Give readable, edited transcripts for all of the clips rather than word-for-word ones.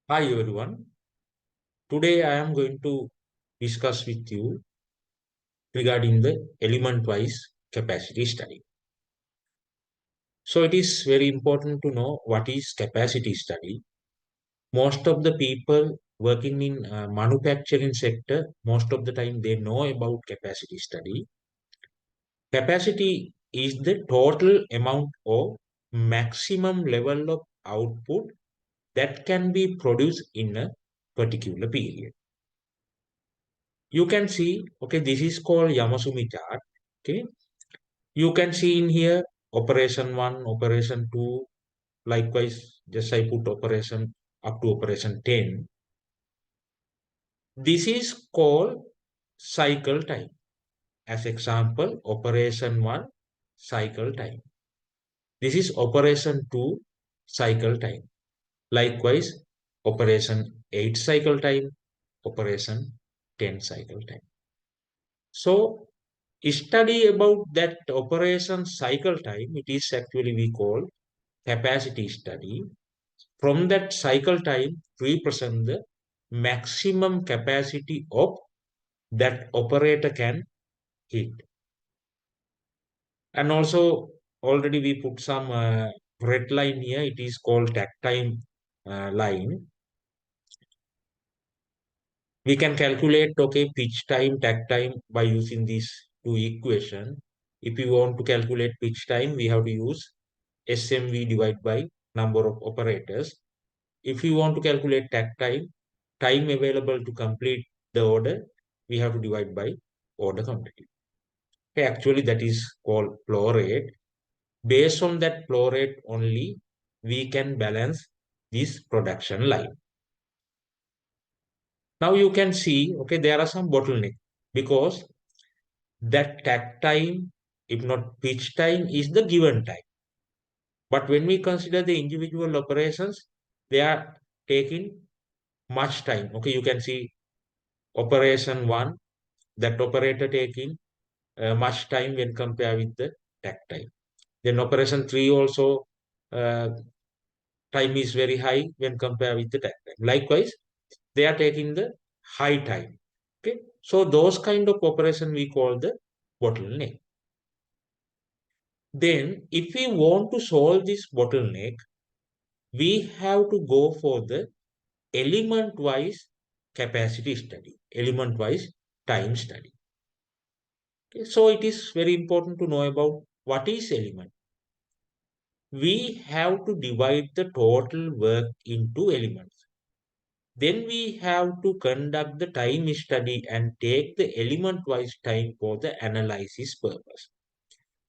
Hi everyone. Today I am going to discuss with you regarding the element-wise capacity study. So it is very important to know what is capacity study. Most of the people working in manufacturing sector, most of the time they know about capacity study. Capacity is the total amount of maximum level of output that can be produced in a particular period. You can see, okay, this is called Yamasumi chart. Okay, you can see in here operation 1, operation 2, likewise, just I put operation up to operation 10. This is called cycle time. As example, operation 1, cycle time. This is operation 2, cycle time. Likewise, operation 8 cycle time, operation 10 cycle time. So study about that operation cycle time, it is actually we call capacity study. From that cycle time represent the maximum capacity of that operator can hit. And also already we put some red line here, it is called takt time line. We can calculate, okay, pitch time, takt time by using these two equation. If you want to calculate pitch time, we have to use SMV divided by number of operators. If you want to calculate takt time, time available to complete the order, we have to divide by order quantity. Okay, actually, that is called flow rate. Based on that flow rate only, we can balance this production line. Now you can see, okay, there are some bottleneck because that takt time, if not pitch time, is the given time. But when we consider the individual operations, they are taking much time. Okay, you can see operation 1, that operator taking much time when compared with the takt time. Then operation 3 also uh, time is very high when compared with the takt time. Likewise, they are taking the high time. Okay, so those kind of operation we call the bottleneck. Then if we want to solve this bottleneck, we have to go for the element-wise capacity study, element-wise time study. Okay, so it is very important to know about what is element. We have to divide the total work into elements. Then we have to conduct the time study and take the element-wise time for the analysis purpose.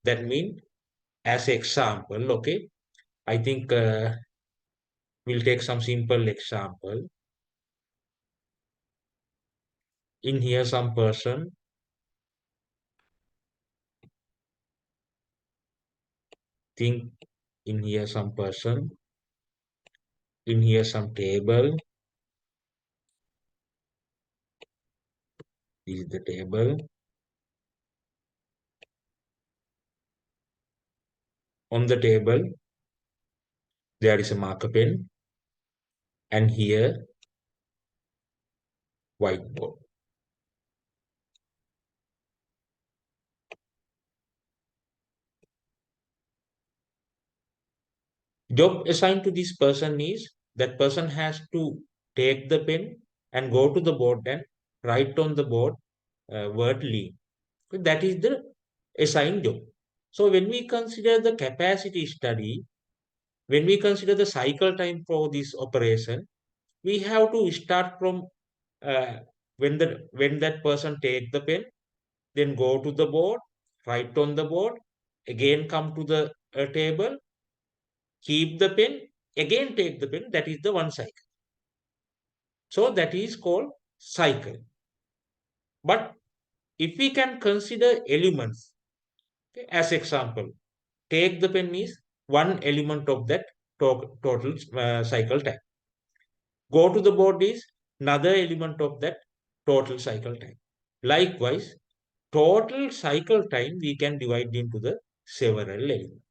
That means, as example, okay, I think we'll take some simple example. In here, some person, think in here some person, in here some table, this is the table. On the table, there is a marker pen, and here whiteboard. Job assigned to this person is that person has to take the pen and go to the board and write on the board word lean. So that is the assigned job. So when we consider the capacity study, when we consider the cycle time for this operation, we have to start from uh, when that person take the pen, then go to the board, write on the board, again come to the table, keep the pen, again take the pen. That is the one cycle. So that is called cycle. But if we can consider elements, okay, as example, take the pen is one element of that total cycle time. Go to the board is another element of that total cycle time. Likewise, total cycle time we can divide into the several elements.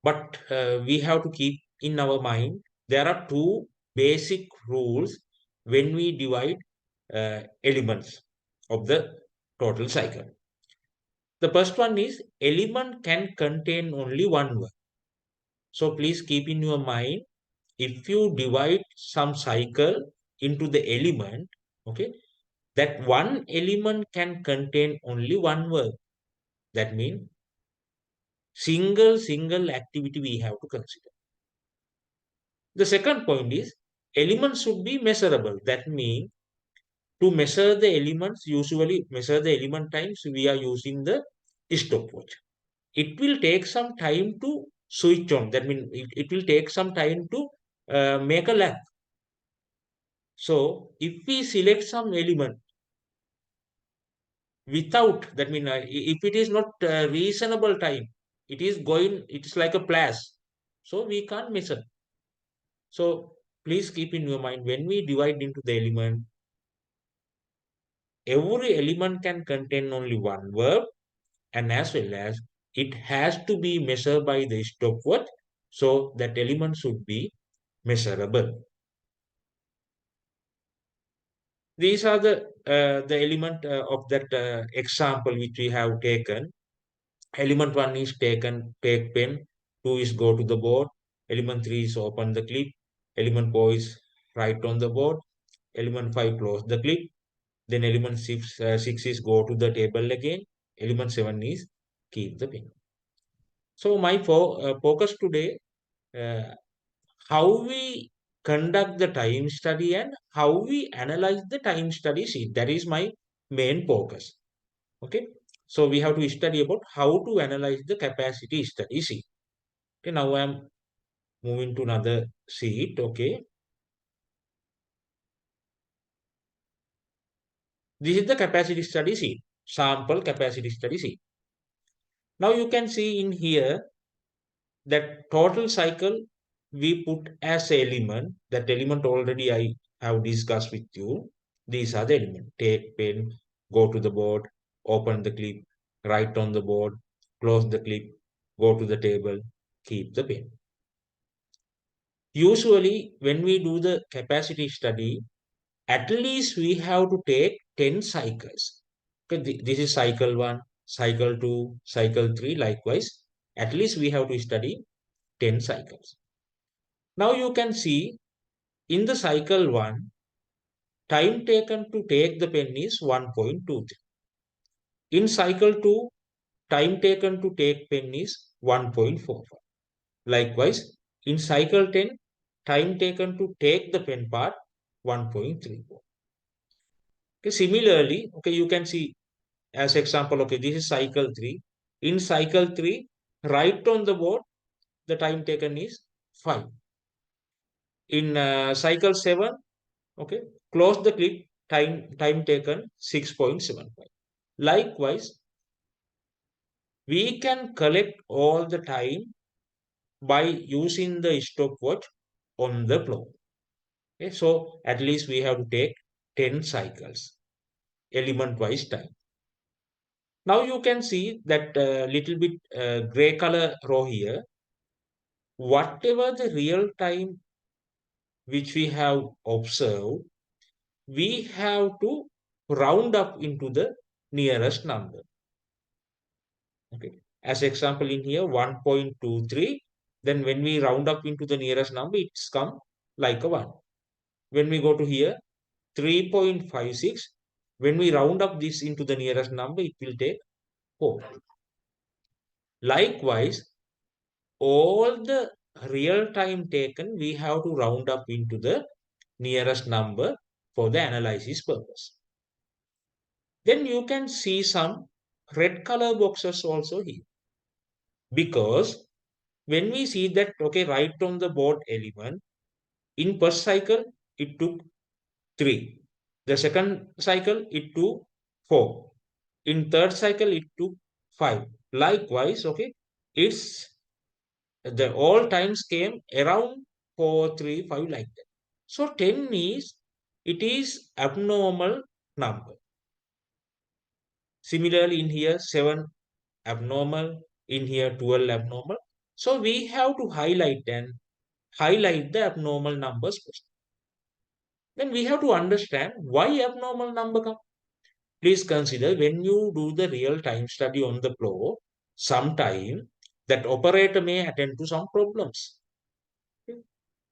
But we have to keep in our mind there are two basic rules when we divide elements of the total cycle. The first one is element can contain only one word. So please keep in your mind, if you divide some cycle into the element, okay, that one element can contain only one word. That means single activity we have to consider. The second point is elements should be measurable. That means to measure the elements, usually measure the element times, we are using the stopwatch. It will take some time to switch on. That means it will take some time to make a lap. So if we select some element without, that means if it is not reasonable time, it is going, it's like a flash. So we can't measure. So please keep in your mind when we divide into the element, every element can contain only one verb, and as well as it has to be measured by the stopwatch, so that element should be measurable. These are the element of that example which we have taken. Element 1 is take pen, 2 is go to the board, element 3 is open the clip, element 4 is write on the board, element 5 close the clip, then element 6 is go to the table again, element 7 is keep the pen. So my focus today, uh, how we conduct the time study and how we analyze the time study sheet. That is my main focus. Okay. So we have to study about how to analyze the capacity study sheet. Okay. Now I'm moving to another sheet. Okay. This is the capacity study sheet, sample capacity study sheet. Now you can see in here that total cycle we put as a element. That element already I have discussed with you. These are the elements. Take pen, go to the board, open the clip, write on the board, close the clip, go to the table, keep the pen. Usually when we do the capacity study, at least we have to take 10 cycles. Okay, this is cycle 1, cycle 2, cycle 3. Likewise, at least we have to study 10 cycles. Now you can see in the cycle 1, time taken to take the pen is 1.23. In cycle 2, time taken to take pen is 1.45. Likewise, in cycle 10, time taken to take the pen part 1.34. Okay, similarly, okay, you can see as example, okay, this is cycle 3. In cycle 3, write on the board, the time taken is 5. In cycle 7, okay, close the clip, time taken 6.75. Likewise, we can collect all the time by using the stopwatch on the floor. Okay, so at least we have to take 10 cycles, element wise time. Now you can see that little bit gray color row here. Whatever the real time which we have observed, we have to round up into the nearest number. Okay. As example in here, 1.23. Then when we round up into the nearest number, it's come like a 1. When we go to here, 3.56. When we round up this into the nearest number, it will take 4. Likewise, all the real time taken, we have to round up into the nearest number for the analysis purpose. Then you can see some red color boxes also here. Because when we see that, okay, write on the board element, in first cycle, it took 3. The second cycle, it took 4. In third cycle, it took 5. Likewise, okay, it's the all times came around 4, 3, 5 like that. So 10 is, it is abnormal number. Similarly, in here, 7 abnormal, in here, 12 abnormal. So we have to highlight the abnormal numbers first. Then we have to understand why abnormal number come. Please consider when you do the real time study on the flow, sometime that operator may attend to some problems.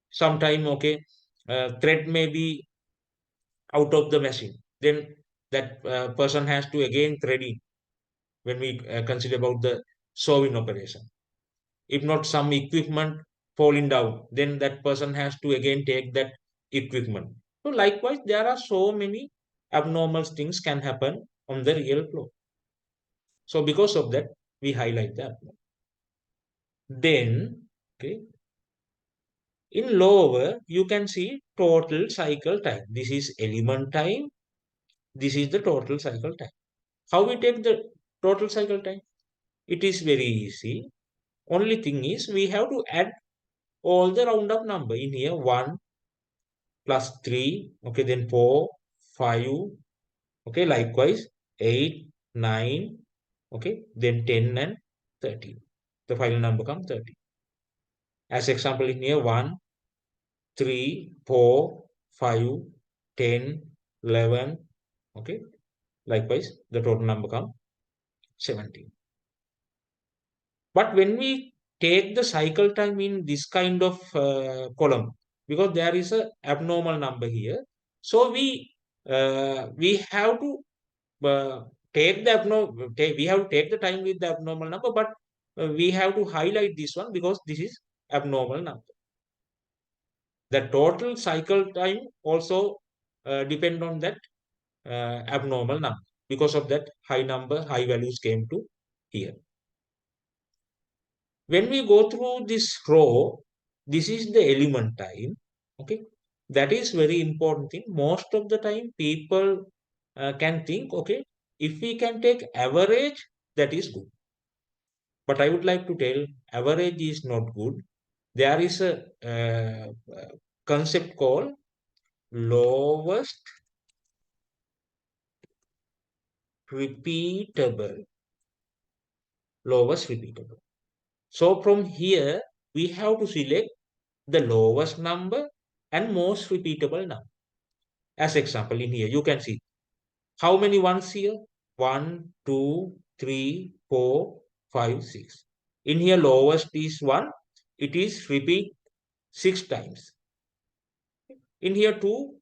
Sometime, okay, thread may be out of the machine. Then that person has to again thread in when we consider about the sewing operation. If not some equipment falling down, then that person has to again take that equipment. So likewise, there are so many abnormal things can happen on the real flow. So because of that, we highlight that. Then, okay, in lower, you can see total cycle time. This is element time. This is the total cycle time. How we take the total cycle time? It is very easy. Only thing is we have to add all the round up number in here. 1 plus 3. Okay, then 4, 5. Okay, likewise 8, 9. Okay, then 10 and 13. The final number comes 30. As example in here, 1, 3, 4, 5, 10, 11. Okay. Likewise, the total number comes 17. But when we take the cycle time in this kind of column, because there is a abnormal number here, so we have to uh, take the abnormal, we have to take the time with the abnormal number, but we have to highlight this one because this is abnormal number. The total cycle time also depend on that abnormal number. Because of that, high values came to here. When we go through this row, this is the element time. Okay, that is very important thing. Most of the time, people can think, okay, if we can take average, that is good. But I would like to tell, average is not good. There is a concept called lowest repeatable. Lowest repeatable. So from here, we have to select the lowest number and most repeatable number. As example in here, you can see how many ones here? 1, 2, 3, 4, 5, 6. In here, lowest is 1. It is repeat 6 times. In here, 2,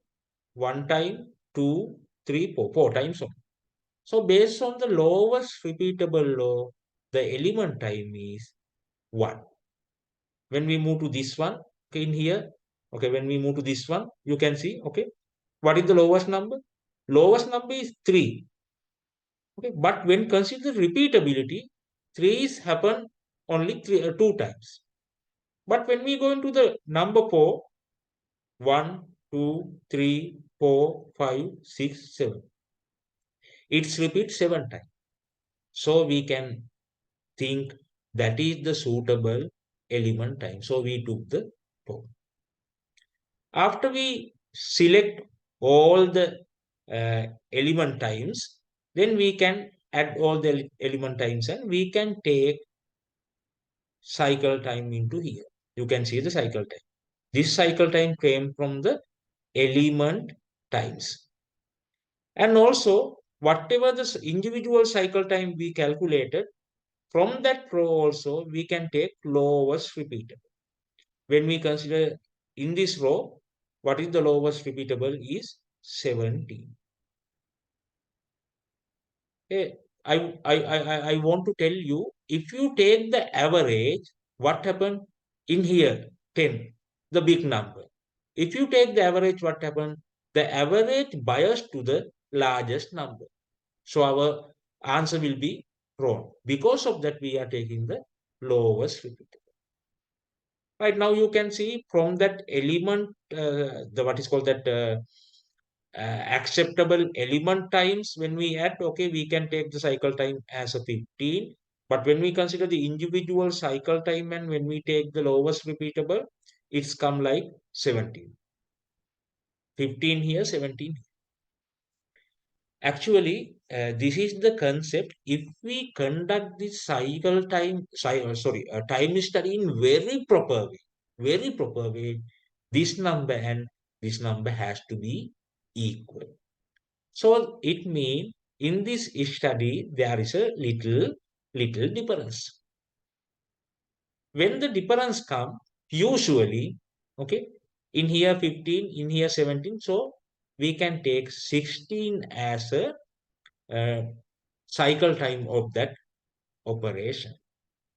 1 time, 2, 3, 4, 4 times. So based on the lowest repeatable law, the element time is 1. When we move to this one, okay, in here, okay, when we move to this one, you can see, okay, what is the lowest number? Lowest number is 3. Okay, but when consider repeatability, 3 is happen only 2 times. But when we go into the number 4, 1, 2, 3, 4, 5, 6, 7. It's repeat 7 times. So we can think that is the suitable element time. So we took the 4. After we select all the element times, then we can add all the element times and we can take cycle time into here. You can see the cycle time. This cycle time came from the element times. And also, whatever the individual cycle time we calculated, from that row also, we can take lowest repeatable. When we consider in this row, what is the lowest repeatable is 17. Eh, I want to tell you, if you take the average, what happened in here? 10, the big number. If you take the average, what happened? The average bias to the largest number. So our answer will be wrong. Because of that, we are taking the lowest repeatable. Right now, you can see from that element, the what is called that acceptable element times when we add, okay, we can take the cycle time as a 15. But when we consider the individual cycle time and when we take the lowest repeatable, it's come like 17. 15 here, 17. Actually, this is the concept. If we conduct this cycle time, time study in very proper way, this number and this number has to be equal. So it means in this study there is a little difference. When the difference come, usually, okay, in here 15, in here 17, so we can take 16 as a uh, cycle time of that operation.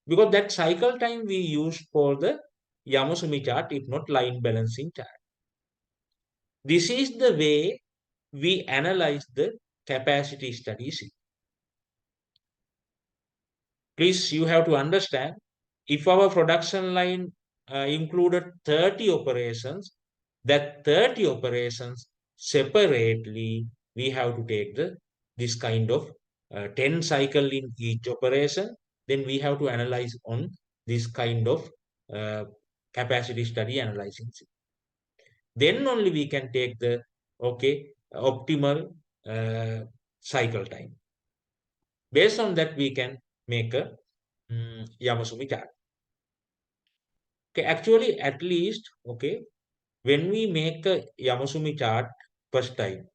Because that cycle time we use for the Yamasumi chart, if not line balancing chart. This is the way we analyze the capacity studies. Please, you have to understand, if our production line included 30 operations, that 30 operations separately, we have to take this kind of 10 cycle in each operation. Then we have to analyze on this kind of uh, capacity study analyzing. Then only we can take the optimal cycle time. Based on that, we can make a Yamasumi chart. Okay, actually, at least, okay, when we make a Yamasumi chart first time,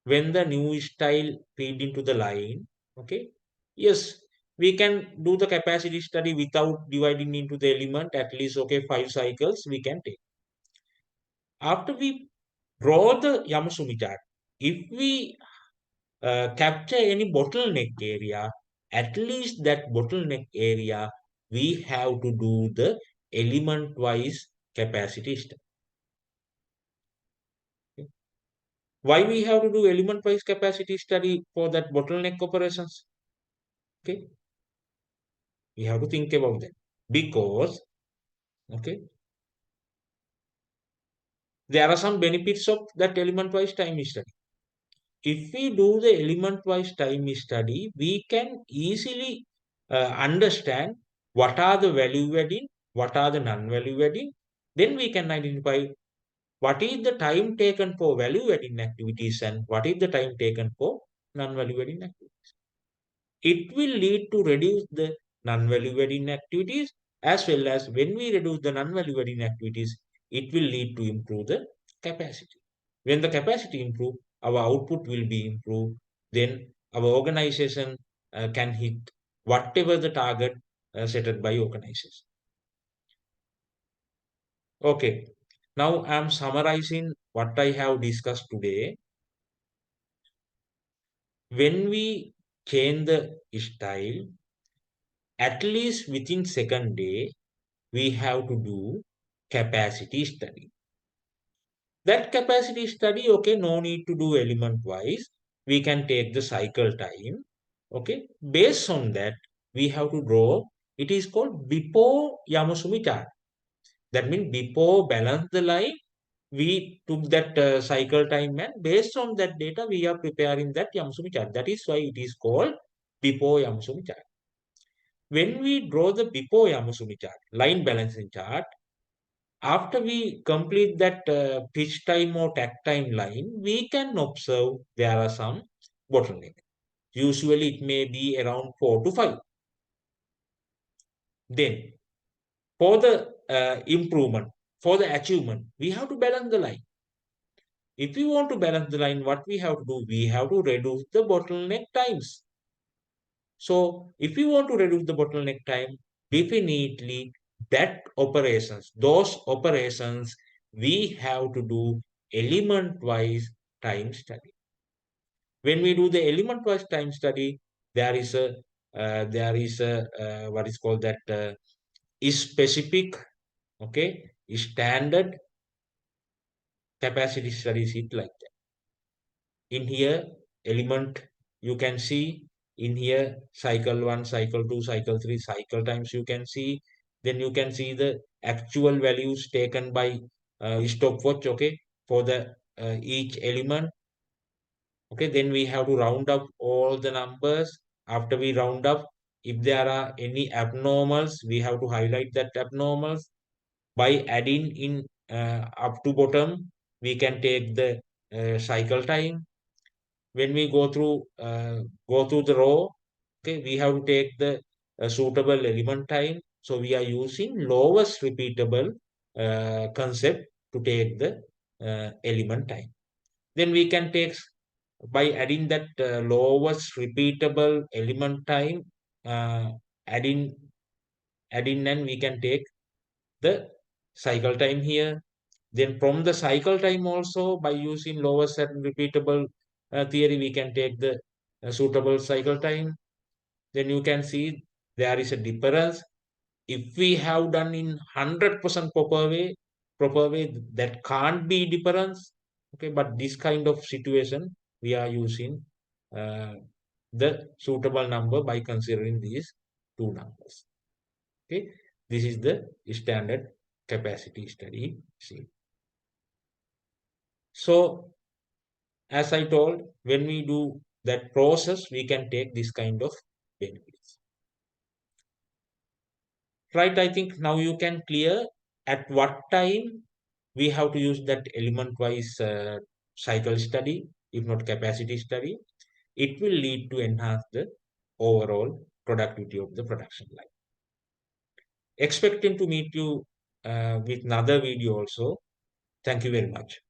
when the new style feed into the line, okay, yes, we can do the capacity study without dividing into the element, at least, okay, 5 cycles we can take. After we draw the Yamasumi chart, if we capture any bottleneck area, at least that bottleneck area, we have to do the element-wise capacity study. Okay. Why we have to do element-wise capacity study for that bottleneck operations? Okay, we have to think about that because okay, there are some benefits of that element-wise time study. If we do the element-wise time study, we can easily understand what are the value adding, what are the non-value adding. Then we can identify what is the time taken for value adding activities and what is the time taken for non-value adding activities. It will lead to reduce the non-value adding activities, as well as when we reduce the non-value adding activities, it will lead to improve the capacity. When the capacity improve, our output will be improved. Then our organization can hit whatever the target set by organization. Okay. Now I'm summarizing what I have discussed today. When we change the style, at least within second day, we have to do capacity study. That capacity study, okay, no need to do element wise. We can take the cycle time. Okay, based on that, we have to draw. It is called before Yamasumi chart. That means before balance the line, we took that cycle time, and based on that data, we are preparing that Yamasumi chart. That is why it is called before Yamasumi chart. When we draw the before Yamasumi chart, line balancing chart, after we complete that pitch time or takt time line, we can observe there are some bottleneck. Usually it may be around 4 to 5. Then for the improvement, for the achievement, we have to balance the line. If we want to balance the line, what we have to do? We have to reduce the bottleneck times. So if we want to reduce the bottleneck time, definitely those operations, we have to do element-wise time study. When we do the element-wise time study, there is a what is called that is specific, okay, standard capacity studies it like that. In here, element you can see in here cycle 1, cycle 2, cycle 3, cycle times you can see. Then you can see the actual values taken by stopwatch, okay, for the each element. Okay, then we have to round up all the numbers. After we round up, if there are any abnormals, we have to highlight that abnormals. By adding in up to bottom, we can take the cycle time. when we go through the row, okay, we have to take the suitable element time. So we are using lowest repeatable concept to take the element time. Then we can take, by adding that lowest repeatable element time, uh, adding adding, and we can take the cycle time here. Then from the cycle time also, by using lowest and repeatable theory, we can take the suitable cycle time. Then you can see there is a difference. If we have done in 100% proper way, that can't be difference. Okay, but this kind of situation, we are using uh, the suitable number by considering these two numbers. Okay, this is the standard capacity study. See, so as I told, when we do that process, we can take this kind of benefits. Right? I think now you can clear at what time we have to use that element-wise cycle study, if not capacity study. It will lead to enhance the overall productivity of the production line. Expecting to meet you with another video also. Thank you very much.